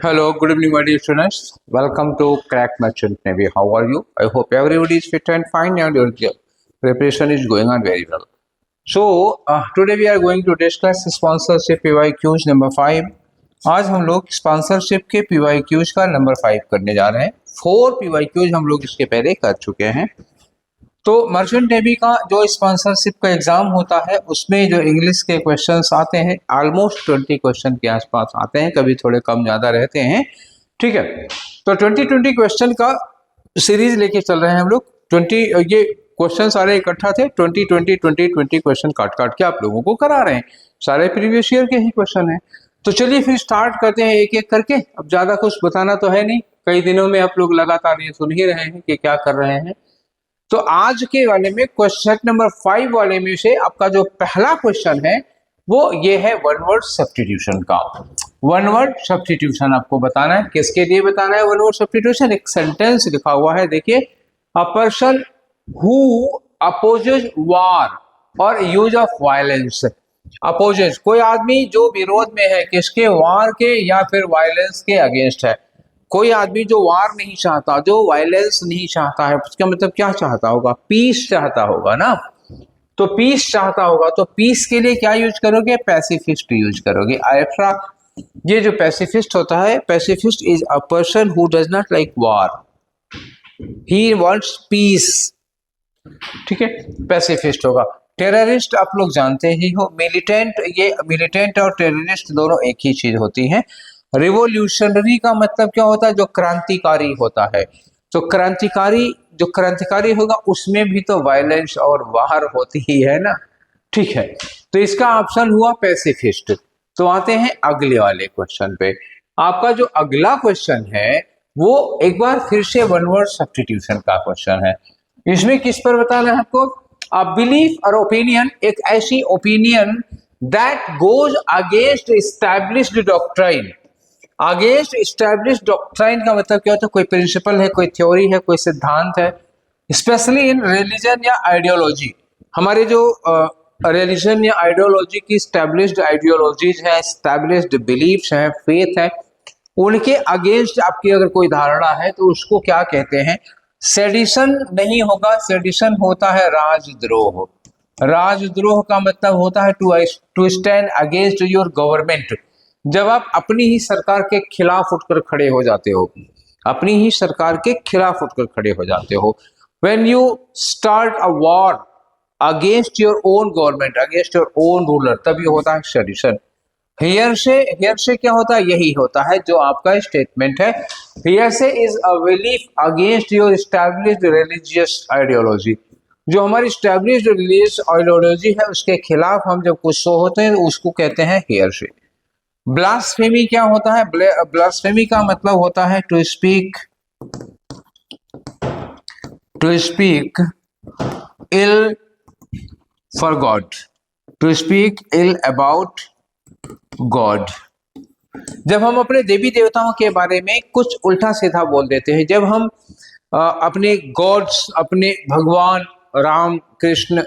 Hello, good evening, my dear students. Welcome to Crack Merchant Navy. How are you? I hope everybody is fit and fine and your preparation is going on very well. So, today we are going to discuss sponsorship PYQs number 5. आज हम लोग sponsorship के PYQs का number 5 करने जा रहे हैं। 4 PYQs हम लोग इसके पहले कर चुके हैं। तो मर्चेंट नेवी का जो स्पॉन्सरशिप का एग्जाम होता है उसमें जो इंग्लिश के क्वेश्चंस आते हैं ऑलमोस्ट 20 क्वेश्चन के आसपास आते हैं, कभी थोड़े कम ज़्यादा रहते हैं। ठीक है, तो 20 क्वेश्चन का सीरीज लेके चल रहे हैं हम लोग। 20 ये क्वेश्चन सारे इकट्ठा थे, 20 क्वेश्चन काट काट के आप लोगों को करा रहे हैं। सारे प्रीवियस ईयर के ही क्वेश्चन हैं। तो चलिए फिर स्टार्ट करते हैं एक एक करके। अब ज़्यादा कुछ बताना तो है नहीं, कई दिनों में आप लोग लगातार ये सुन ही रहे हैं कि क्या कर रहे हैं। तो आज के वाले में क्वेश्चन नंबर 5 वाले में से आपका जो पहला क्वेश्चन है वो ये है वन वर्ड सब्स्टिट्यूशन का। वन वर्ड सब्स्टिट्यूशन आपको बताना है। किसके लिए बताना है वन वर्ड सब्स्टिट्यूशन? एक सेंटेंस लिखा हुआ है, देखिए। अ पर्सन हु अपोजेस वार और यूज ऑफ वायलेंस। अपोजेस कोई आदमी जो विरोध में है, किसके? वार के या फिर वायलेंस के अगेंस्ट है। कोई आदमी जो वार नहीं चाहता, जो वायलेंस नहीं चाहता है, उसका मतलब क्या चाहता होगा? पीस चाहता होगा ना। तो पीस चाहता होगा तो पीस के लिए क्या यूज करोगे? पैसिफिस्ट यूज करोगे। एक्स्ट्रा ये जो पैसिफिस्ट होता है, pacifist is a person who does not like war, he wants peace. ठीक है, पैसिफिस्ट होगा। टेररिस्ट आप लोग जानते ही हो। मिलिटेंट, ये मिलिटेंट और टेररिस्ट दोनों एक ही चीज होती है। रिवोल्यूशनरी का मतलब क्या होता है? जो क्रांतिकारी होता है। तो क्रांतिकारी, जो क्रांतिकारी होगा उसमें भी तो वायलेंस और वार होती ही है ना। ठीक है, तो इसका ऑप्शन हुआ पैसिफिस्ट। तो आते हैं अगले वाले क्वेश्चन पे। आपका जो अगला क्वेश्चन है वो एक बार फिर से वन वर्ड सब्स्टिट्यूशन का क्वेश्चन है। इसमें किस पर बताना है आपको? अ बिलीफ और ओपिनियन, एक ऐसी opinion that goes against established doctrine. Against established doctrine का मतलब क्या होता है? कोई प्रिंसिपल है, कोई थ्योरी है, कोई सिद्धांत है। स्पेशली इन रिलीजन या आइडियोलॉजी, हमारे जो रिलीजन या आइडियोलॉजी की स्टैब्लिश्ड आइडियोलॉजीज है, स्टैब्लिश्ड बिलीफ्स हैं, फेथ है, उनके अगेंस्ट आपकी अगर कोई धारणा है तो उसको क्या कहते हैं? सेडिशन नहीं होगा, सेडिशन होता है राजद्रोह। राजद्रोह का मतलब होता है to stand against your government. जब आप अपनी ही सरकार के खिलाफ उठकर खड़े हो जाते हो, अपनी ही सरकार के खिलाफ उठकर खड़े हो जाते हो। When you start a war against your own government, against your own ruler, तभी होता है सेडिशन। हियर से क्या होता है? यही होता है जो आपका स्टेटमेंट है। हियर से is a belief against your established religious ideology. जो हमारी एस्टैब्लिश्ड रिलीजियस आइडियोलॉजी है उसके खिलाफ हम जब कुछ सो होते हैं तो उसको कहते हैं हियर से। ब्लास्फेमी क्या होता है? ब्लास्फेमी का मतलब होता है to speak ill for God, to speak ill about God. जब हम अपने देवी देवताओं के बारे में कुछ उल्टा सीधा बोल देते हैं, जब हम अपने गॉड्स, अपने भगवान राम कृष्ण,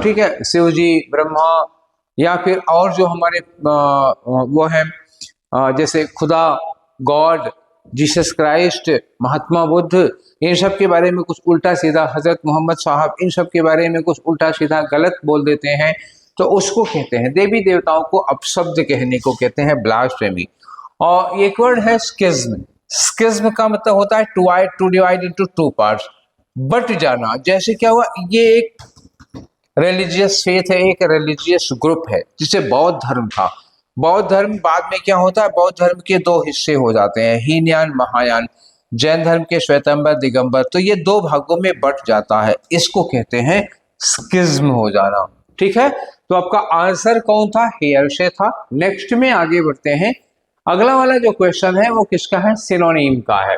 ठीक है, शिव जी, ब्रह्मा, या फिर और जो हमारे वो है जैसे खुदा, God, Jesus Christ, Mahatma Buddha, इन सब के बारे में कुछ उल्टा सीधा, हजरत मोहम्मद साहब, इन सब के बारे में कुछ उल्टा सीधा गलत बोल देते हैं तो उसको कहते हैं, देवी देवताओं को अपशब्द कहने को कहते हैं ब्लास्फेमी। और एक वर्ड है स्किज्म। स्किज्म का मतलब होता है to divide into two parts, but जाना। जैसे क्या हुआ, ये एक रिलीजियस फेथ है, एक रिलीजियस ग्रुप है जिसे बौद्ध धर्म था। बौद्ध धर्म बाद में क्या होता है? बौद्ध धर्म के दो हिस्से हो जाते हैं, हीनयान, महायान। जैन धर्म के श्वेतंबर, दिगंबर, तो ये दो भागों में बट जाता है। इसको कहते हैं स्किज्म हो जाना। ठीक है, तो आपका आंसर कौन था? हेयर से था। नेक्स्ट में आगे बढ़ते हैं। अगला वाला जो क्वेश्चन है वो किसका है? सिनोनिम का है।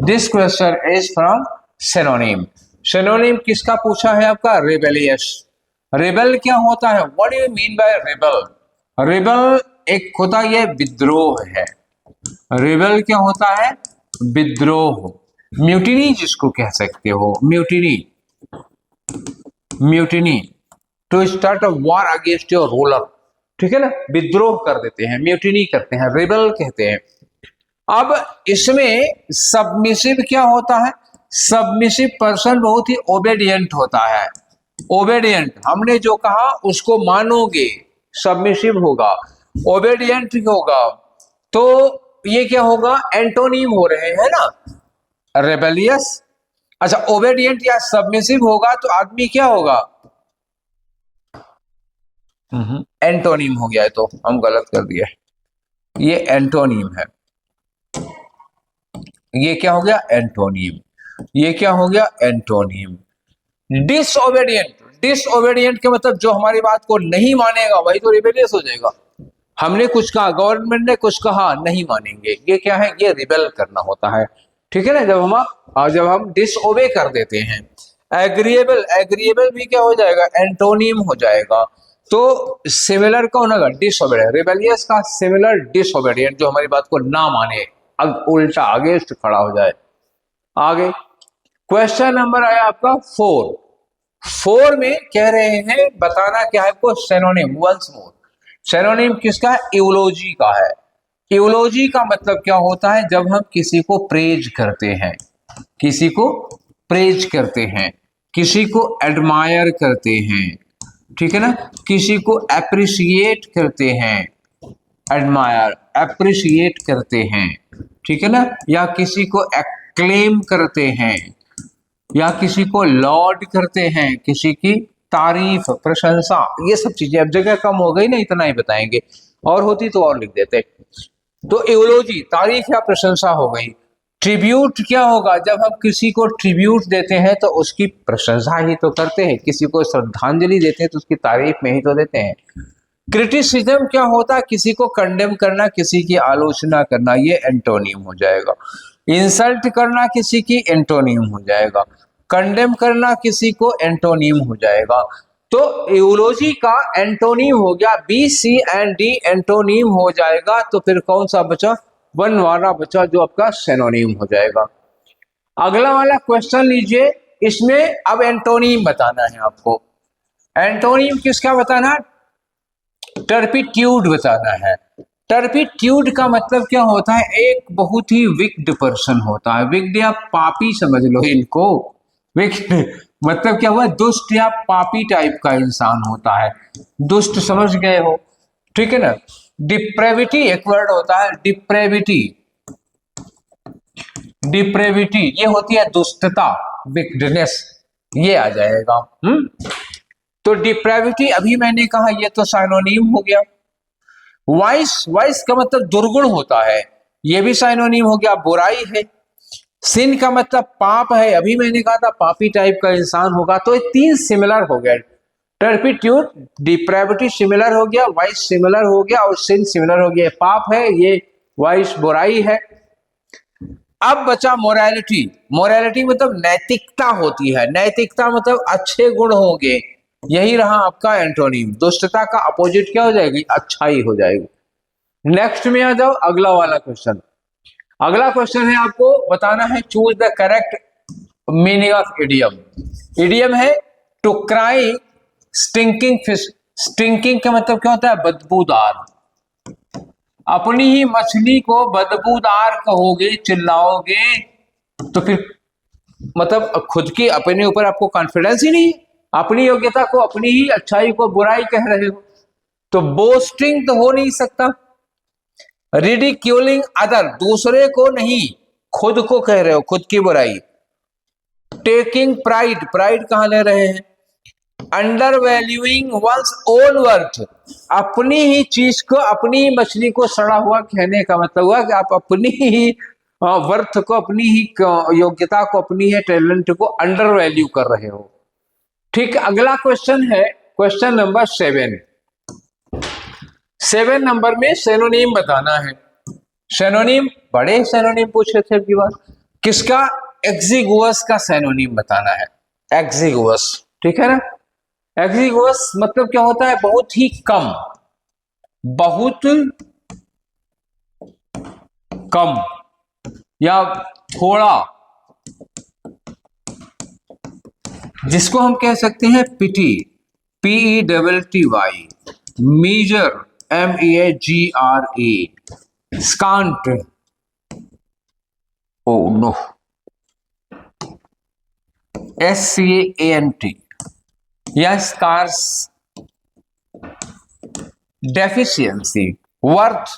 This question is from synonym. Synonym किसका पूछा है आपका? रिबेलियस। रिबेल क्या होता है? What do you mean by rebel? Rebel एक होता है, ये विद्रोह है। रिबेल क्या होता है? विद्रोह। म्यूटिनी जिसको कह सकते हो, mutiny, mutiny to start a war against your ruler. ठीक है ना, विद्रोह कर देते हैं, म्यूटिनी करते हैं, रिबेल कहते हैं। अब इसमें सबमिसिव क्या होता है? सबमिसिव पर्सन बहुत ही ओबेडियंट होता है। ओबेडियंट, हमने जो कहा उसको मानोगे, सबमिसिव होगा, ओबेडियंट होगा। तो ये क्या होगा? एंटोनीम हो रहे हैं ना, रेबेलियस। अच्छा, ओबेडियंट या सबमिसिव होगा तो आदमी क्या होगा? एंटोनीम हो गया है, तो हम गलत कर दिए, ये एंटोनीम है। ये क्या हो गया? एंटोनीम। ये क्या हो गया? एंटोनीम। डिसओबेडियंट, डिसओबेडियंट के मतलब जो हमारी बात को नहीं मानेगा वही तो रिबेलियस हो जाएगा। हमने कुछ कहा, गवर्नमेंट ने कुछ कहा, नहीं मानेंगे, ये क्या है? ये रिबेल करना होता है। ठीक है ना, जब हम डिसओबे कर देते हैं। एग्रीएबल, एग्रीएबल भी क्या हो जाएगा? एंटोनीम हो जाएगा। तो सिमिलर कौन होगा? डिसओबेडियंट। रिबेलियस का सिमिलर डिसओबेडियंट, जो हमारी बात को ना माने, उल्टा अगेंस्ट खड़ा हो जाए। आगे क्वेश्चन नंबर आया आपका 4। 4 में कह रहे हैं बताना क्या है आपको? सिनोनिम। वंस मोर, सिनोनिम किसका है? इवोलॉजी का है। इवोलॉजी का मतलब क्या होता है? जब हम किसी को प्रेज करते हैं, किसी को प्रेज करते हैं, किसी को एडमायर करते हैं, ठीक है ना, किसी को एप्रिशिएट करते हैं, एडमायर एप्रिशिएट करते हैं, ठीक है ना, या किसी को एक्लेम करते हैं, या किसी को लॉर्ड करते हैं, किसी की तारीफ, प्रशंसा, ये सब चीजें। अब जगह कम हो गई ना, इतना ही बताएंगे, और होती तो और लिख देते। तो इवोलॉजी तारीफ या प्रशंसा हो गई। ट्रिब्यूट क्या होगा? जब हम किसी को ट्रिब्यूट देते हैं तो उसकी प्रशंसा ही तो करते हैं, किसी को श्रद्धांजलि देते हैं तो उसकी तारीफ में ही तो देते हैं। क्रिटिसिज्म क्या होता है? किसी को कंडेम करना, किसी की आलोचना करना, ये एंटोनिम हो जाएगा। इंसल्ट करना किसी की, एंटोनिम हो जाएगा। कंडेम करना किसी को, एंटोनिम हो जाएगा। तो इवोलॉजी का एंटोनिम हो गया, B C and D antonym हो जाएगा। तो फिर कौन सा बचा? 1 वाला बचा, जो आपका सिनोनिम हो जाएगा। अगला वाला क्वेश्चन लीजिए, इसमें अब एंटोनिम बताना है आपको। एंटोनिम किसका बताना है? टर्पिट्यूड बताना है। टर्पिट्यूड का मतलब क्या होता है? एक बहुत ही विक्ड पर्सन होता है। विक्ड या पापी समझ लो इनको। विक्ड मतलब क्या हुआ? दुष्ट या पापी टाइप का इंसान होता है। दुष्ट समझ गए हो, ठीक है ना। डिप्रेविटी एक वर्ड होता है, डिप्रेविटी। डिप्रेविटी ये होती है दुष्टता, विक्डनेस, ये आ जाएगा। तो डिप्रेविटी अभी मैंने कहा, ये तो साइनोनिम हो गया। वाइस, वाइस का मतलब दुर्गुण होता है, ये भी साइनोनिम हो गया, बुराई है। सिन का मतलब पाप है, अभी मैंने कहा था पापी टाइप का इंसान होगा। तो ये 3 सिमिलर हो गया। टर्पिट्यूड, डिप्रेविटी सिमिलर हो गया, वाइस सिमिलर हो गया, और सिन सिमिलर हो गया। पाप है ये, वाइस बुराई है। अब बचा मोरालिटी। मोरालिटी मतलब नैतिकता होती है। नैतिकता मतलब अच्छे गुण होंगे, यही रहा आपका एंटोनिम। दुष्टता का अपोजिट क्या हो जाएगी? अच्छाई हो जाएगी। नेक्स्ट में आ जाओ, अगला वाला क्वेश्चन। अगला क्वेश्चन है, आपको बताना है choose the correct meaning of idiom. Idiom है to cry stinking fish. Stinking का मतलब क्या होता है? बदबूदार। अपनी ही मछली को बदबूदार कहोगे, चिल्लाओगे, तो फिर मतलब खुद की अपने ऊपर आपको कॉन्फिडेंस ही नहीं, अपनी योग्यता को, अपनी ही अच्छाई को बुराई कह रहे हो, तो बोस्टिंग तो हो नहीं सकता। रिडिक्यूलिंग अदर, दूसरे को नहीं, खुद को कह रहे हो, खुद की बुराई। टेकिंग प्राइड, प्राइड कहां ले रहे हैं? Under valuing one's own worth, अपनी ही चीज को, अपनी ही मछली को सड़ा हुआ कहने का मतलब हुआ कि आप अपनी ही वर्थ को, अपनी ही योग्यता को, अपनी ही टैलेंट को अंडर वैल्यू कर रहे हो। ठीक, अगला क्वेश्चन है क्वेश्चन नंबर 7। 7 नंबर में सिनोनिम बताना है। सिनोनिम, बड़े सिनोनिम पूछे थे अबकी बार। किसका? एक्जिगुअस का सिनोनिम बताना है। एक्जिगुअस, ठीक है ना। एक्जिगुअस मतलब क्या होता है? बहुत ही कम, बहुत कम, या थोड़ा, जिसको हम कह सकते हैं पिटी, PETTY, measure, MEAGRE, स्कांट, oh no, SCANT या स्कार्स डेफिशिएंसी, वर्थ,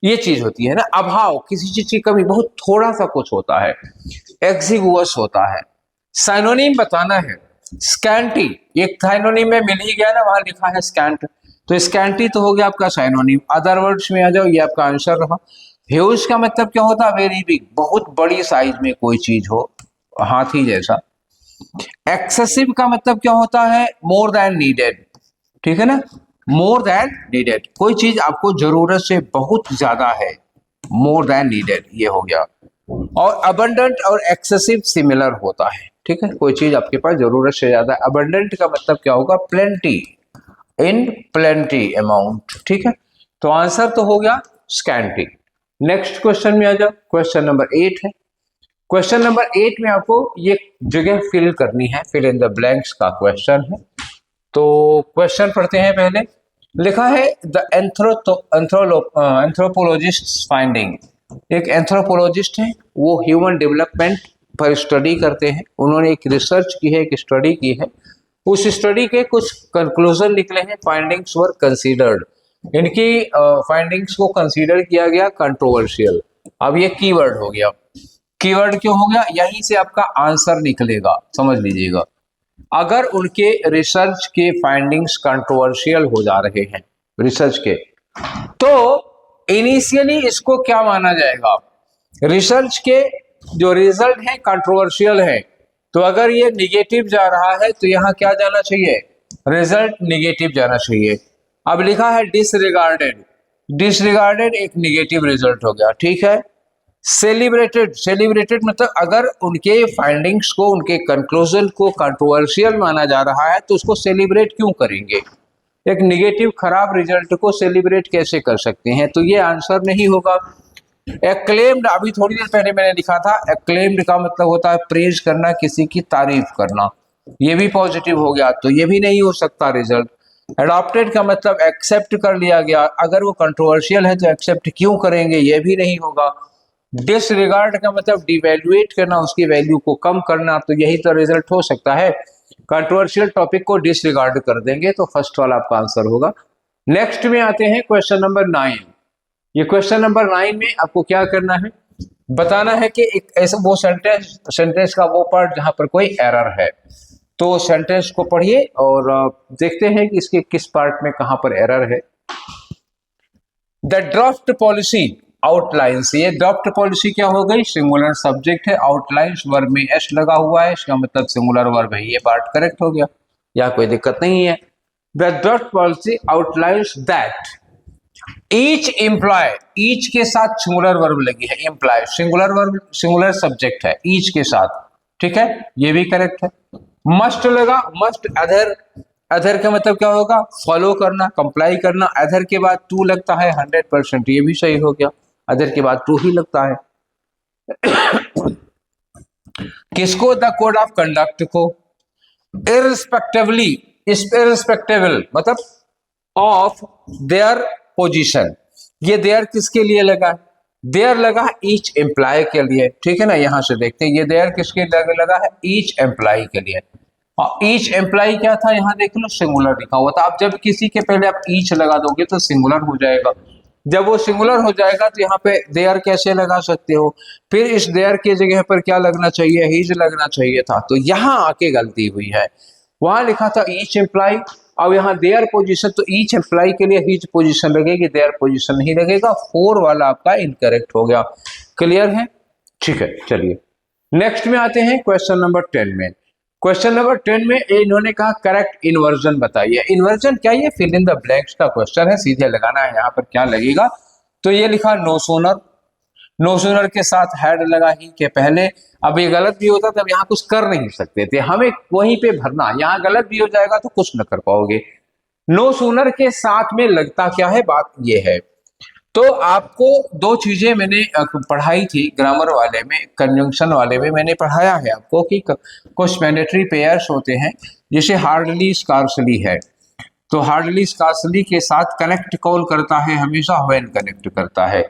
ये चीज होती है ना, अभाव, किसी चीज की कमी, बहुत थोड़ा सा कुछ होता है, एक्सिगुअस होता है। साइनोनिम बताना है, स्कैंटी, एक साइनोनिम में मिल ही गया ना, वहां लिखा है स्कैंट, तो स्कैंटी तो हो गया आपका साइनोनिम। अदर वर्ड्स में आ जाओ, ये आपका आंसर रहा। ह्यूज का मतलब क्या होता है? वेरी बिग, बहुत बड़ी साइज में कोई चीज हो, हाथी जैसा। एक्सेसिव का मतलब क्या होता है? मोर देन नीडेड, ठीक है ना, मोर देन नीडेड, कोई चीज आपको जरूरत से बहुत ज्यादा है, मोर देन नीडेड, ये हो गया। और अबंडेंट और एक्सेसिव सिमिलर होता है, ठीक है, कोई चीज आपके पास जरूरत से ज्यादा है। अबंडेंट का मतलब क्या होगा? प्लेंटी, इन प्लेंटी अमाउंट, ठीक है। तो आंसर तो हो गया स्कैंटी। नेक्स्ट क्वेश्चन में आ जाओ, क्वेश्चन नंबर 8 है। क्वेश्चन नंबर 8 में आपको ये जगह फिल करनी है, फिल इन द ब्लैंक्स का क्वेश्चन है। तो क्वेश्चन पढ़ते हैं पहले। लिखा है द एंथ्रोपोलॉजिस्ट फाइंडिंग, एक एंथ्रोपोलॉजिस्ट है, वो ह्यूमन डेवलपमेंट पर स्टडी करते हैं, उन्होंने एक रिसर्च की है, एक स्टडी की है, उस स्टडी के कुछ कंक्लूजन निकले हैं, फाइंडिंग्स वर कंसीडर्ड, इनकी फाइंडिंग्स को कंसीडर किया गया कंट्रोवर्शियल। अब ये कीवर्ड हो गया, कीवर्ड क्यों हो गया? यहीं से आपका आंसर निकलेगा, समझ लीजिएगा। अगर उनके रिसर्च के फाइंडिंग्स कंट्रोवर्शियल हो जा रहे हैं रिसर्च के, तो इनिशियली इसको क्या माना जाएगा? रिसर्च के जो रिजल्ट है कंट्रोवर्शियल है, तो अगर ये निगेटिव जा रहा है तो यहां क्या जाना चाहिए? रिजल्ट निगेटिव जाना चाहिए। अब लिखा है डिसरिगार्डेड, डिसरिगार्डेड एक निगेटिव रिजल्ट हो गया, ठीक है। सेलिब्रेटेड, सेलिब्रेटेड मतलब अगर उनके फाइंडिंग्स को, उनके कंक्लूजन को कंट्रोवर्शियल माना जा रहा है तो उसको सेलिब्रेट क्यों करेंगे? एक निगेटिव खराब रिजल्ट को सेलिब्रेट कैसे कर सकते हैं? तो ये आंसर नहीं होगा। एक्लेम्ड, अभी थोड़ी देर पहले मैंने लिखा था, एक्लेम्ड का मतलब होता है प्रेज करना, किसी की तारीफ करना, ये भी पॉजिटिव हो गया, तो ये भी नहीं हो सकता रिजल्ट। अडॉप्टेड का मतलब एक्सेप्ट कर लिया गया, अगर वो कंट्रोवर्शियल है तो एक्सेप्ट क्यों करेंगे? ये भी नहीं होगा। डिसरिगार्ड का मतलब डिवैल्यूएट करना, उसकी वैल्यू को कम करना, तो यही तो रिजल्ट हो सकता है। कंट्रोवर्शियल टॉपिक को डिसरिगार्ड कर देंगे, तो फर्स्ट वाला आपका आंसर होगा। नेक्स्ट में आते हैं क्वेश्चन नंबर 9। ये क्वेश्चन नंबर 9 में आपको क्या करना है? बताना है कि एक ऐसा वो सेंटेंस का वो पार्ट जहां पर कोई एरर है, तो सेंटेंस को पढ़िए और देखते हैं कि इसके किस पार्ट में कहां पर एरर है। द ड्राफ्ट पॉलिसी आउटलाइंस, ये ड्राफ्ट पॉलिसी क्या हो गई? सिंगुलर सब्जेक्ट है, आउटलाइंस वर्ब में एस लगा हुआ है, इसका मतलब सिंगुलर वर्ब है, ये पार्ट करेक्ट हो गया, या कोई दिक्कत नहीं है। The draft policy outlines that each employ, each के साथ सिंगुलर वर्ब लगी है, employ singular verb, singular subject है, ईच के साथ, ठीक है, ये भी करेक्ट है। मस्ट लगा, मस्ट अदर, अदर का मतलब क्या होगा? फॉलो करना, कंप्लाई करना, अदर के बाद टू लगता है 100%, ये भी सही हो गया, अदर के बाद टू ही लगता है। किसको? द कोड ऑफ कंडक्ट को। इररिस्पेक्टिवली, इररिस्पेक्टिबल मतलब ऑफ देयर पोजीशन, ये देयर किसके लिए लगा? देयर लगा ईच एम्प्लॉय के लिए, ठीक है ना, यहां से देखते हैं ये देयर किसके लगा है? ईच एम्प्लॉय के लिए। और ईच एम्प्लॉय क्या था? यहां देख लो सिंगुलर लिखा हुआ था, आप जब किसी के पहले आप ईच लगा दोगे तो सिंगुलर हो जाएगा, जब वो सिंगुलर हो जाएगा तो यहाँ पे देयर कैसे लगा सकते हो? फिर इस देयर के जगह पर क्या लगना चाहिए? हीज लगना चाहिए था, तो यहाँ आके गलती हुई है, वहां लिखा था ईच एम्प्लॉय, अब यहाँ देयर पोजीशन, तो ईच एम्प्लॉय के लिए हीज पोजीशन लगेगी, देयर पोजीशन नहीं लगेगा, 4 वाला आपका इनकरेक्ट हो गया। क्लियर है? ठीक है, चलिए नेक्स्ट में आते हैं क्वेश्चन नंबर 10 में। क्वेश्चन नंबर 10 में इन्होंने कहा करेक्ट इन्वर्जन बताइए। इन्वर्जन क्या? ये फिल इन द ब्लैंक्स का क्वेश्चन है, सीधे लगाना है यहाँ पर क्या लगेगा। तो ये लिखा नो सोनर, नो सोनर के साथ हैड लगा ही के पहले। अब ये गलत भी होता तब यहाँ कुछ कर नहीं सकते थे, हमें वहीं पे भरना, यहाँ गलत भी हो जाएगा तो कुछ न कर पाओगे। नो सोनर के साथ में लगता क्या है? बात ये है, तो आपको 2 चीजें मैंने पढ़ाई थी ग्रामर वाले में, कंजंक्शन वाले में मैंने पढ़ाया है आपको कि कुछ मैंडेटरी पेयर्स होते हैं, जैसे हार्डली स्कार्सली है, तो हार्डली स्कार्सली के साथ कनेक्ट कॉल करता है हमेशा व्हेन कनेक्ट करता है,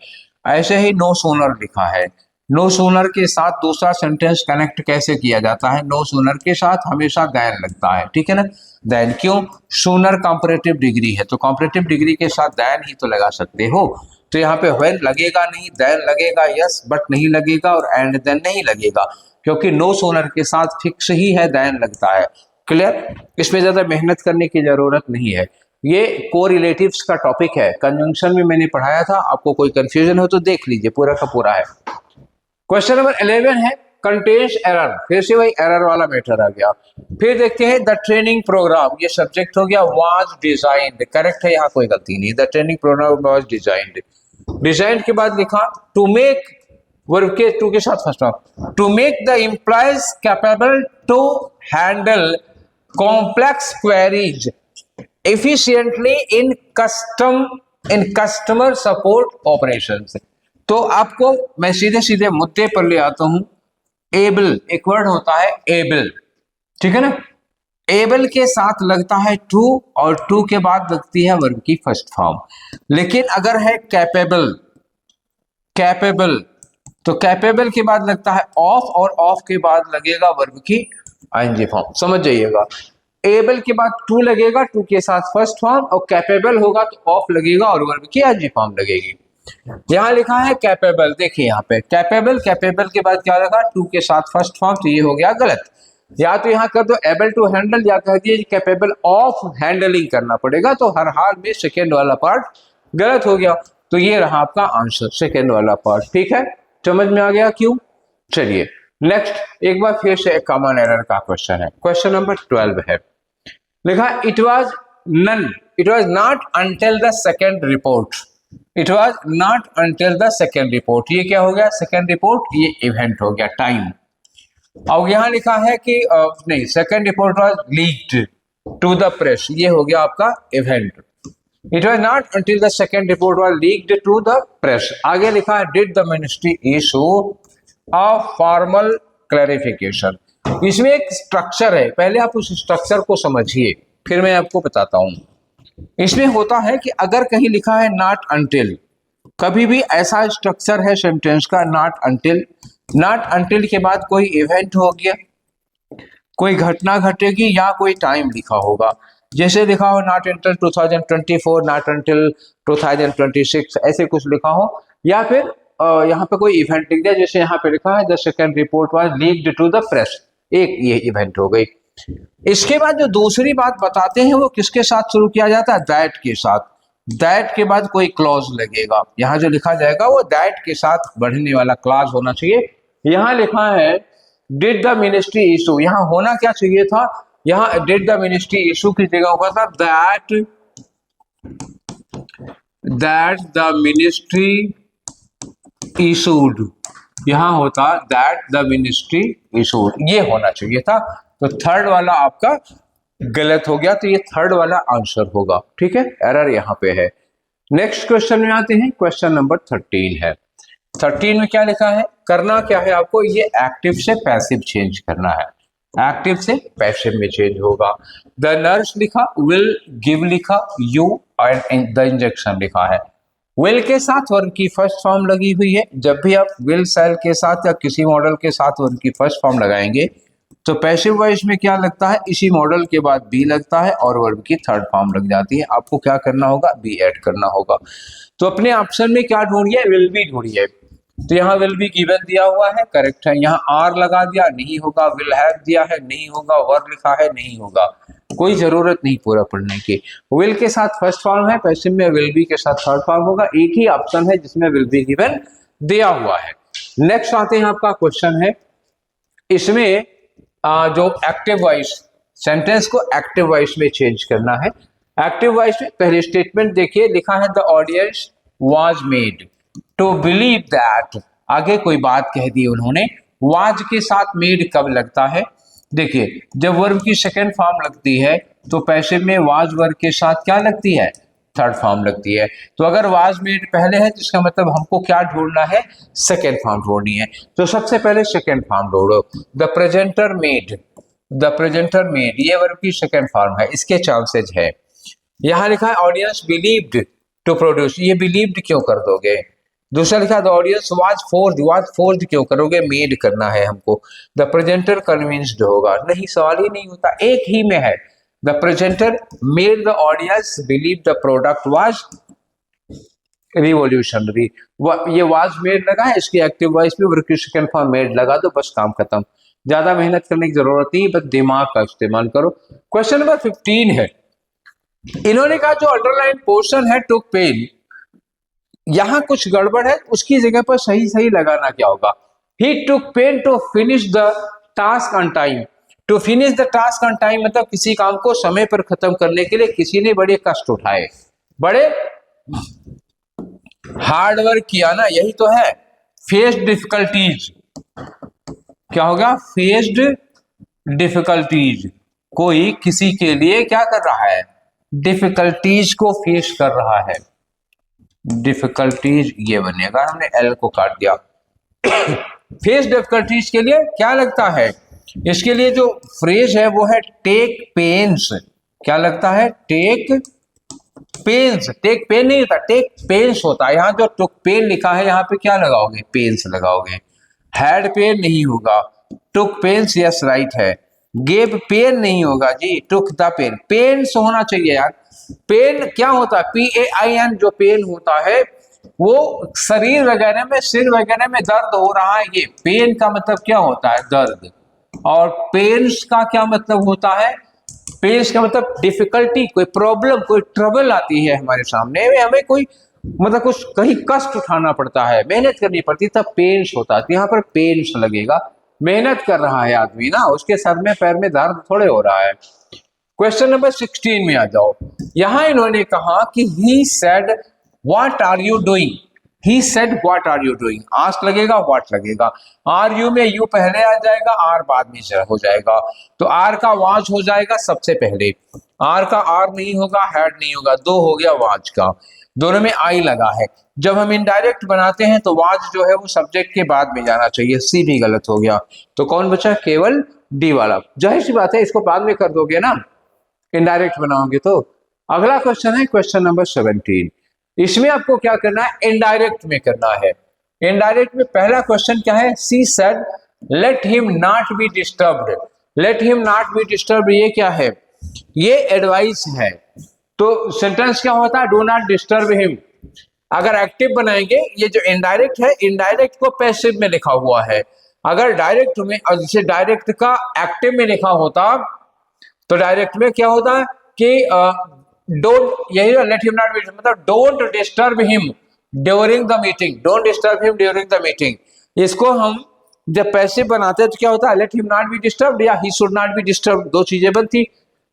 ऐसे ही नो सोनर लिखा है, नो सूनर के साथ दूसरा सेंटेंस कनेक्ट कैसे किया जाता है? नो सूनर के साथ हमेशा देन लगता है, ठीक है ना। देन क्यों? सूनर कंपैरेटिव डिग्री है, तो कंपैरेटिव डिग्री के साथ देन ही तो लगा सकते हो। तो यहाँ पे व्हेन लगेगा नहीं, देन लगेगा, यस बट नहीं लगेगा, और एंड देन नहीं लगेगा, क्योंकि नो सूनर के साथ फिक्स ही है देन लगता है। क्लियर? इसमें ज्यादा मेहनत करने की जरूरत नहीं है। ये कोरिलेटिव्स का टॉपिक है, कंजंक्शन में मैंने पढ़ाया था। आपको कोई कंफ्यूजन हो तो देख लीजिए, पूरा का पूरा है। क्वेश्चन नंबर 11 है कंटेन्स एरर, फिर से वही एरर वाला मैटर आ गया। फिर देखते हैं द ट्रेनिंग प्रोग्राम, ये सब्जेक्ट हो गया, वाज डिजाइन्ड, करेक्ट है, यहाँ कोई गलती नहीं। The training programme was designed, design के बाद लिखा टू मेक, वर्ब के टू के साथ first of, to make the employees capable to handle complex queries efficiently in customer support operations. तो आपको मैं सीधे सीधे मुद्दे पर ले आता हूं। एबल एक वर्ड होता है, एबल, ठीक है ना। एबल के साथ लगता है टू, और टू के बाद लगती है वर्ब की फर्स्ट फॉर्म। लेकिन अगर है कैपेबल, कैपेबल, तो कैपेबल के बाद लगता है ऑफ, और ऑफ के बाद लगेगा वर्ब की आईएनजी फॉर्म। समझ जाइएगा, एबल के बाद टू लगेगा, टू के साथ फर्स्ट फॉर्म, और कैपेबल होगा तो ऑफ लगेगा और वर्ब की आईएनजी फॉर्म लगेगी। यहां लिखा है कैपेबल, देखिए यहाँ पे कैपेबल, कैपेबल के बाद क्या लगा? टू के साथ फर्स्ट फॉर्म, तो ये हो गया गलत। या तो यहाँ कर दो एबल टू हैंडल, या कह दिए कैपेबल ऑफ हैंडलिंग करना पड़ेगा, तो हर हाल में सेकेंड वाला पार्ट गलत हो गया। तो ये रहा आपका आंसर, सेकेंड वाला पार्ट, ठीक है। समझ में आ गया क्यों? चलिए नेक्स्ट, एक बार फिर से एक कॉमन एरर का क्वेश्चन है। क्वेश्चन नंबर 12 है, लिखा it was none, it was not until the second report, it was not until the second report. ये क्या हो गया? सेकेंड रिपोर्ट, ये इवेंट हो गया, टाइम। और यहां लिखा है कि नहीं, second report was leaked to the press, ये हो गया आपका event. It was not until the second report was leaked to the press. आगे लिखा है did the ministry issue a formal clarification. इसमें एक स्ट्रक्चर है, पहले आप उस स्ट्रक्चर को समझिए, फिर मैं आपको बताता हूं। इसमें होता है कि अगर कहीं लिखा है नॉट अंटिल, कभी भी ऐसा स्ट्रक्चर है सेंटेंस का, नॉट अंटिल, नॉट अंटिल के बाद कोई इवेंट हो गया, कोई घटना घटेगी, या कोई टाइम लिखा होगा। जैसे लिखा हो नॉट अंटिल 2024, नॉट अंटिल 2026, ऐसे कुछ लिखा हो, या फिर यहाँ पे कोई इवेंट लिख दिया, जैसे यहाँ पे लिखा है the second report was leaked to the press, एक ये इवेंट हो गई। इसके बाद जो दूसरी बात बताते हैं वो किसके साथ शुरू किया जाता है? दैट के साथ। दैट के बाद कोई क्लॉज लगेगा, यहाँ जो लिखा जाएगा वो दैट के साथ बढ़ने वाला क्लॉज होना चाहिए। यहाँ लिखा है डिड द मिनिस्ट्री इशू, यहाँ होना क्या चाहिए था? यहाँ डिड द मिनिस्ट्री इशू की जगह होगा था दैट द मिनिस्ट्री इशूड, यहाँ होता दैट द मिनिस्ट्री इशूड, ये होना चाहिए था। तो थर्ड वाला आपका गलत हो गया, तो ये थर्ड वाला आंसर होगा, ठीक है। एरर यहाँ पे है। नेक्स्ट क्वेश्चन में आते हैं, क्वेश्चन नंबर 13 है। 13 में क्या लिखा है? करना क्या है आपको? ये एक्टिव से पैसिव चेंज करना है, एक्टिव से पैसिव में चेंज होगा। द नर्स लिखा, विल गिव लिखा, यू और द इंजेक्शन लिखा है। विल के साथ वर्ब की फर्स्ट फॉर्म लगी हुई है। जब भी आप विल सेल के साथ या किसी मॉडल के साथ वर्ब की फर्स्ट फॉर्म लगाएंगे तो पैसिव वॉइस में क्या लगता है? इसी मॉडल के बाद बी लगता है और वर्ब की थर्ड फॉर्म लग जाती है। आपको क्या करना होगा? बी ऐड करना होगा। तो अपने ऑप्शन में क्या ढूंढिए? विल बी ढूंढिए। तो यहाँ विल बी गिवन दिया हुआ है, करेक्ट है। यहाँ आर लगा दिया, नहीं होगा। विल हैव दिया है, नहीं होगा। वर लिखा है, नहीं होगा। कोई जरूरत नहीं पूरा पढ़ने की। विल के साथ फर्स्ट फॉर्म है, पैसिव में विल बी के साथ थर्ड फॉर्म होगा। एक ही ऑप्शन है जिसमें विल बी गिवन दिया हुआ है। नेक्स्ट आते हैं, आपका क्वेश्चन है इसमें जो एक्टिव वॉइस, सेंटेंस को एक्टिव वॉइस में चेंज करना है। एक्टिव वॉइस में पहले स्टेटमेंट देखिए, लिखा है the audience was made to believe that. आगे कोई बात कह दी उन्होंने। वाज के साथ मेड कब लगता है? देखिए, जब वर्ब की सेकेंड फॉर्म लगती है तो पैसिव में वाज वर्ब के साथ क्या लगती है? थर्ड फॉर्म लगती है। तो अगर वाज मेड पहले है तो इसका मतलब हमको क्या ढूंढना है? सेकेंड फॉर्म ढूंढनी है। तो सबसे पहले सेकेंड फॉर्म ढूंढो। The presenter made, the presenter made, ये वर्ब की सेकेंड फॉर्म है, इसके चांसेज है। यहाँ लिखा है ऑडियंस बिलीव्ड टू प्रोड्यूस, ये बिलीव्ड क्यों कर दोगे? दूसरा लिखा द ऑडियंस वाज फोर्स्ड क्यों करोगे, मेड करना है हमको। द प्रेजेंटर कन्विंस्ड होगा, नहीं सवाल ही नहीं होता, एक ही में है। The presenter made the audience believe the product was revolutionary. ये वाज मेड लगा है, इसकी एक्टिव वॉइस पे वर्क सेकंड फॉर्म मेड लगा दो, बस काम खत्म। ज्यादा मेहनत करने की जरूरत नहीं, बस दिमाग का इस्तेमाल करो। क्वेश्चन नंबर 15 है, इन्होंने कहा जो अंडरलाइन पोर्शन है टुक पेन, यहां कुछ गड़बड़ है, उसकी जगह पर सही सही लगाना क्या होगा। He took pain to finish the task on time. To finish the task on time मतलब किसी काम को समय पर खत्म करने के लिए किसी ने बड़े कष्ट उठाए, बड़े हार्ड वर्क किया ना, यही तो है। फेस्ड डिफिकल्टीज, क्या होगा, फेस्ड डिफिकल्टीज, कोई किसी के लिए क्या कर रहा है, डिफिकल्टीज को फेस कर रहा है। डिफिकल्टीज ये बनेगा, हमने एल को काट दिया। फेस डिफिकल्टीज के लिए क्या लगता है, इसके लिए जो फ्रेज है वो है टेक पेन्स। क्या लगता है, टेक पेन्स। टेक पेन नहीं होता, टेक पेन्स होता है। यहाँ जो टुक पेन लिखा है यहाँ पे क्या लगाओगे, पेन्स लगाओगे। हैड पेन नहीं होगा, टुक पेन्स यस राइट है। गेव पेन नहीं होगा जी, टुक द पेन। पेन्स होना चाहिए यार। पेन क्या होता है, PAIN जो पेन होता है वो शरीर वगैरह में, सिर वगैरह में दर्द हो रहा है, ये पेन का मतलब क्या होता है, दर्द। और पेन्स का क्या मतलब होता है, पेन्स का मतलब डिफिकल्टी, कोई प्रॉब्लम, कोई ट्रबल आती है हमारे सामने, हमें कोई मतलब कुछ कहीं कष्ट उठाना पड़ता है, मेहनत करनी पड़ती है, तब पेन्स होता है। यहाँ पर पेन्स लगेगा, मेहनत कर रहा है आदमी ना, उसके सर में पैर में दर्द थोड़े हो रहा है। क्वेश्चन नंबर 16 में आ जाओ। यहां इन्होंने कहा कि he said what are you doing. He said what are you doing, ask लगेगा, व्हाट लगेगा। आर यू में यू पहले आ जाएगा, आर बाद में हो जाएगा। तो आर का वाज हो जाएगा सबसे पहले, आर का आर नहीं होगा, हैड नहीं होगा, दो हो गया वाज का, दोनों में आई लगा है। जब हम इनडायरेक्ट बनाते हैं तो वाज जो है वो सब्जेक्ट के बाद में जाना चाहिए, सी भी गलत हो गया। तो कौन बचा, केवल डी वाला। जाहिर सी बात है इसको बाद में कर दोगे ना, इनडायरेक्ट बनाओगे तो। अगला क्वेश्चन है क्वेश्चन नंबर 17। इसमें आपको क्या करना है, इनडायरेक्ट में करना है। इनडायरेक्ट में पहला क्वेश्चन क्या है, she said let him not B disturbed. Late him not B disturbed ये क्या है, ये एडवाइस है। तो सेंटेंस क्या होता है, डू नॉट डिस्टर्ब हिम। अगर एक्टिव बनाएंगे, ये जो इनडायरेक्ट है, इनडायरेक्ट को पैसिव में लिखा हुआ है। अगर डायरेक्ट में, जैसे डायरेक्ट का एक्टिव में लिखा होता तो डायरेक्ट में क्या होता है कि डोंट, यही लेट हिम नॉट बी, मतलब don't disturb him during the meeting. Don't disturb him during the meeting. इसको हम जब पैसिव बनाते हैं तो क्या होता है, let him not be disturb या he should not be disturb, दो चीजें बनती।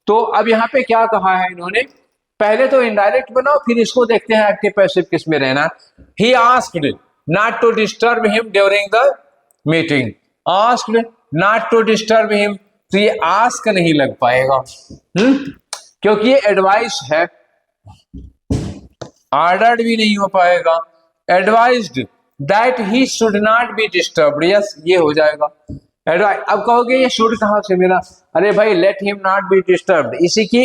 तो अब यहाँ पे क्या कहा है इन्होंने, पहले तो इनडायरेक्ट बनाओ, फिर इसको देखते हैं एक्टिव पैसिव किस में रहना। He asked not to disturb him during the meeting. Asked not to disturb him, तो ये आस्क नहीं लग पाएगा, क्योंकि ये एडवाइस है। ऑर्डर्ड भी नहीं हो पाएगा। Advised that he should not B disturbed, yes ये हो जाएगा एडवाइस। अब कहोगे ये शुड कहां से मिला, अरे भाई late him not B disturbed इसी की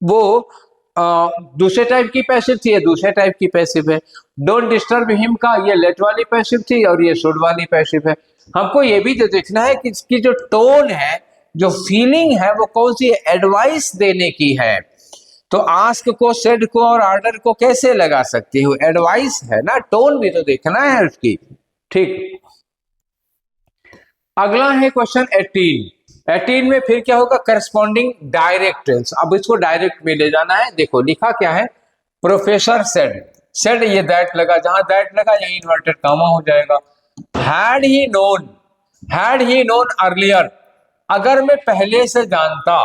वो दूसरे टाइप की पैसिव थी, दूसरे टाइप की पैसिव है। डोंट डिस्टर्ब हिम का ये लेट वाली पैसिव थी और ये शुड वाली पैसिव है। हमको ये भी तो देखना है कि इसकी जो टोन है, जो फीलिंग है, वो कौन सी एडवाइस देने की है। तो आस्क को, सेड को और ऑर्डर को कैसे लगा सकती हूँ, एडवाइस है ना, टोन भी तो देखना है उसकी। ठीक, अगला है क्वेश्चन 18। 18 में फिर क्या होगा, करस्पॉन्डिंग डायरेक्ट टेंस। अब इसको डायरेक्ट में ले जाना है। देखो लिखा क्या है, प्रोफेसर सेड। सेड ये दैट लगा, जहां दैट लगा यही इन्वर्टेड कामा हो जाएगा। Had he known, had he known earlier, अगर मैं पहले से जानता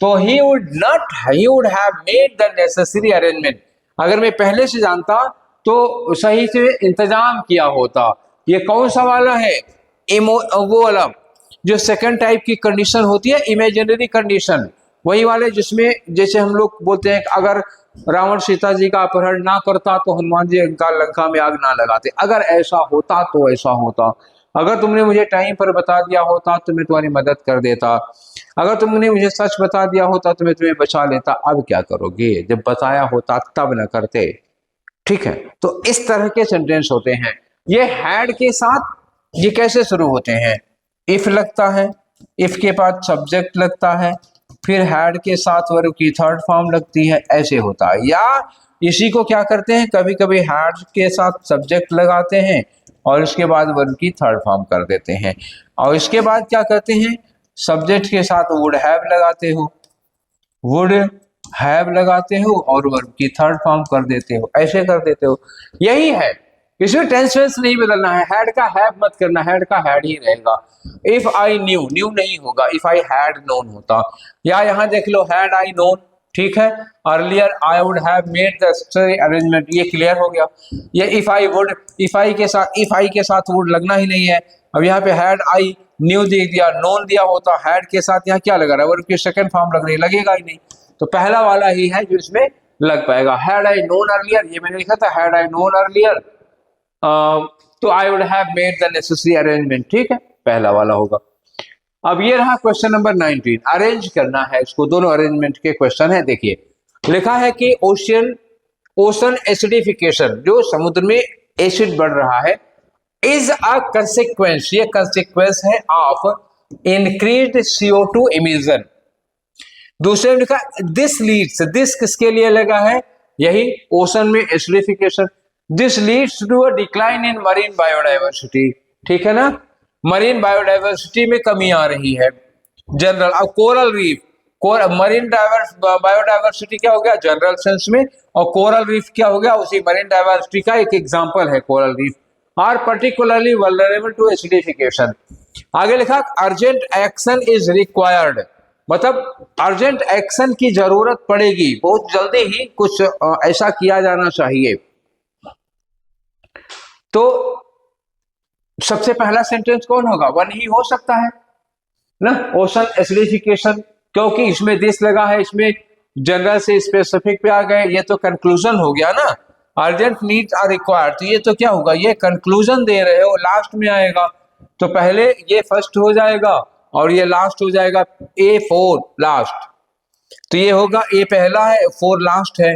तो he would not, he would have made the necessary arrangement. अगर मैं पहले से जानता तो सही से इंतजाम किया होता। ये कौन सा वाला है, वो वाला जो सेकंड टाइप की कंडीशन होती है, इमेजिनरी कंडीशन, वही वाले जिसमें जैसे हम लोग बोलते हैं अगर रावण सीता जी का अपहरण ना करता तो हनुमान जी का लंका में आग ना लगाते। अगर ऐसा होता तो ऐसा होता, अगर तुमने मुझे टाइम पर बता दिया होता तो मैं तुम्हारी मदद कर देता, अगर तुमने मुझे सच बता दिया होता तो मैं तुम्हें बचा लेता। अब क्या करोगे, जब बताया होता तब न करते। ठीक है, तो इस तरह के सेंटेंस होते हैं। ये हैड के साथ ये कैसे शुरू होते हैं? इफ लगता है, इफ के बाद सब्जेक्ट लगता है, फिर हैड के साथ वर्ब की थर्ड फॉर्म लगती है, ऐसे होता है। या इसी को क्या करते हैं, कभी कभी हैड के साथ सब्जेक्ट लगाते हैं और इसके बाद वर्ब की थर्ड फॉर्म कर देते हैं, और इसके बाद क्या करते हैं, सब्जेक्ट के साथ वुड हैव लगाते हो, वुड हैव लगाते हो और वर्ब की थर्ड फॉर्म कर देते हो, ऐसे कर देते हो। यही है, इसमें टेंस वेंस नहीं बदलना है, हैड का हैव मत करना, हैड का हैड ही रहेगा। इफ आई न्यू, न्यू नहीं होगा, इफ आई हैड नोन होता। या यहां देख लो, हैड आई नोन, ठीक है, earlier I would have made the necessary arrangement, ये क्लियर हो गया। ये if I would, if I के साथ वुड लगना ही नहीं है। अब यहाँ पे हैड आई न्यू दे दिया, नोन दिया होता, हैड के साथ यहाँ क्या लगा रहा है, वर्ब की सेकंड फॉर्म लग रही, लगेगा ही नहीं, तो पहला वाला ही है जो इसमें लग पाएगा। हैड आई नोन अर्लियर, ये मैंने लिखा था, हैड आई नोन अर्लियर तो I would have made the necessary arrangement, ठीक है, पहला वाला होगा। अब ये रहा क्वेश्चन नंबर 19, अरेंज करना है इसको, दोनों अरेंजमेंट के क्वेश्चन है। देखिए लिखा है कि ओशन एसिडिफिकेशन, जो समुद्र में एसिड बढ़ रहा है, इज अ कंसिक्वेंस, ये कंसिक्वेंस है ऑफ इंक्रीज्ड CO2 इमिशन। दूसरे में लिखा दिस लीड्स, दिस किसके लिए लगा है, यही ओशन में acidification, this leads to a decline in marine biodiversity, ठीक है ना, मरीन बायोडाइवर्सिटी में कमी आ रही है जनरल। अब कोरल रीफ, मरीन बायोडाइवर्सिटी क्या हो गया जनरल सेंस में, और कोरल रीफ क्या हो गया, उसी मरीन डाइवर्सिटी का एक एग्जांपल है coral reef, are particularly vulnerable to acidification. आगे लिखा अर्जेंट एक्शन इज रिक्वायर्ड, मतलब अर्जेंट एक्शन की जरूरत पड़ेगी, बहुत जल्दी ही कुछ ऐसा किया जाना चाहिए। तो सबसे पहला सेंटेंस कौन होगा, वन ही हो सकता है ना, ओशन एसिडिफिकेशन, क्योंकि इसमें दिस लगा है, इसमें जनरल से स्पेसिफिक पे आ गए, ये तो कंक्लूजन हो गया ना, अर्जेंट नीड्स आर रिक्वायर्ड, तो ये तो क्या होगा, ये कंक्लूजन दे रहे हो, लास्ट में आएगा, तो पहले ये फर्स्ट हो जाएगा और ये लास्ट हो जाएगा, A4 लास्ट, तो ये होगा ए पहला है, 4 लास्ट है,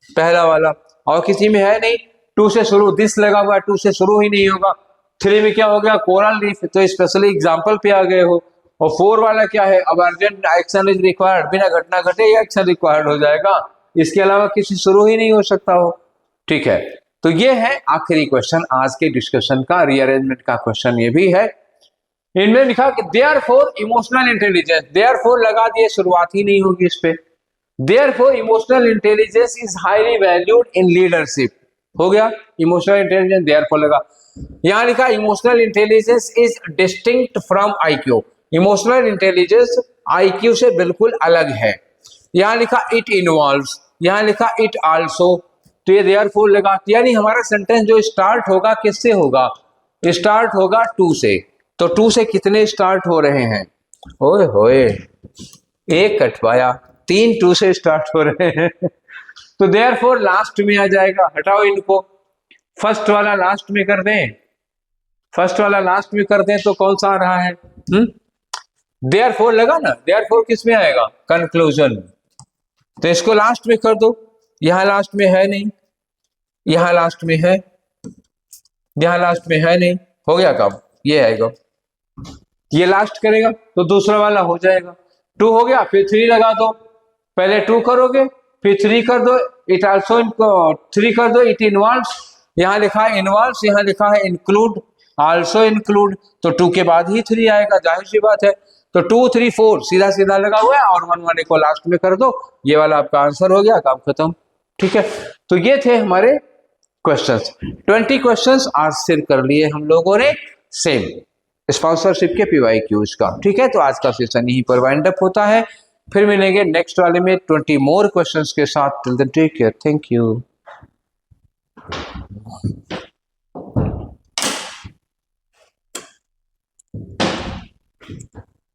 पहला वाला, और किसी में है नहीं, 2 से शुरू, दिस लगा हुआ, 2 से शुरू ही नहीं होगा। 3 में क्या हो गया, कोरल रीफ, तो स्पेशली एग्जांपल पे आ गए हो। और 4 वाला क्या है, अब अर्जेंट एक्शन इज रिक्वायर्ड, बिना घटना घटे ही एक्शन रिक्वायर्ड हो जाएगा, इसके अलावा किसी शुरू ही नहीं हो सकता हो, ठीक है। तो ये है आखिरी क्वेश्चन आज के डिस्कशन का, रीअरेंजमेंट का क्वेश्चन ये भी है। इनमें लिखा कि देयरफॉर इमोशनल इंटेलिजेंस, देयरफॉर लगा दिए, शुरुआत ही नहीं होगी इस पे, therefore emotional intelligence is highly valued in leadership, हो गया इमोशनल इंटेलिजेंस, देयरफॉर लगा। यहां लिखा emotional intelligence is distinct from IQ, emotional intelligence IQ से बिल्कुल अलग है। यहां लिखा इट इन्वॉल्व्स, यहां लिखा इट आल्सो, तो ये देयरफॉर लगा, यानी हमारा सेंटेंस जो स्टार्ट होगा किससे होगा, स्टार्ट होगा टू से, तो टू से कितने स्टार्ट हो रहे हैं, ओए होए एक कटवाया, 3 टू से स्टार्ट हो रहे हैं तो देयरफॉर लास्ट में आ जाएगा, हटाओ इनको, फर्स्ट वाला लास्ट में कर दें, फर्स्ट वाला लास्ट में कर दें तो कौन सा आ रहा है, देयरफॉर लगा ना, देयरफॉर किस में आएगा, कंक्लूजन, तो इसको लास्ट में कर दो, यहां लास्ट में है नहीं, यहां लास्ट में है, यहां लास्ट में है नहीं, हो गया काम, ये आएगा, ये लास्ट करेगा तो दूसरा वाला हो जाएगा, 2 हो गया, फिर 3 लगा दो, पहले 2 करोगे फिर 3 कर दो, इट आल्सो 3 कर दो, इट इन्वॉल्व्स, यहां लिखा है इन्वॉल्व्स, यहां लिखा है इंक्लूड, आल्सो इंक्लूड, तो 2 के बाद ही 3 आएगा, जाहिर सी बात है, तो 2 3 4 सीधा सीधा लगा हुआ है, और 1 वाले को लास्ट में कर दो, ये वाला आपका आंसर हो गया, काम खत्म, ठीक है। तो ये थे हमारे क्वेश्चंस, 20 क्वेश्चंस आज सिर्फ कर लिए हम लोगों ने, सेम स्पॉन्सरशिप के PYQs का, ठीक है। तो आज का सेशन यहीं पर वाइंड अप होता है, फिर मिलेंगे नेक्स्ट वाले में 20 मोर क्वेश्चंस के साथ, till then take care, thank you.